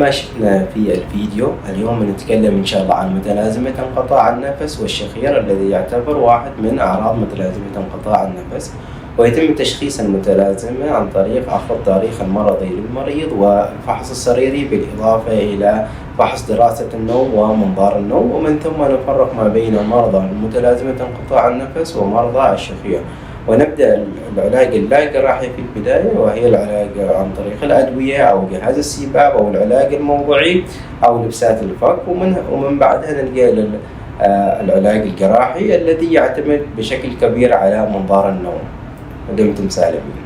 ما شفنا في الفيديو اليوم بنتكلم إن شاء الله عن متلازمة انقطاع النفس والشخير، الذي يعتبر واحد من أعراض متلازمة انقطاع النفس. ويتم تشخيص المتلازمة عن طريق أخذ التاريخ المرضي للمريض والفحص السريري، بالإضافة إلى فحص دراسة النوم ومنظار النوم، ومن ثم نفرق ما بين مرضى متلازمة انقطاع النفس ومرضى الشخير. ونبدأ العلاج اللاجراحي في البداية، وهي العلاج عن طريق الأدوية أو جهاز السباب أو العلاج الموضعي أو لبسات الفك، ومن بعدها نلقى العلاج الجراحي الذي يعتمد بشكل كبير على منظار النوم. دمتم سالمين.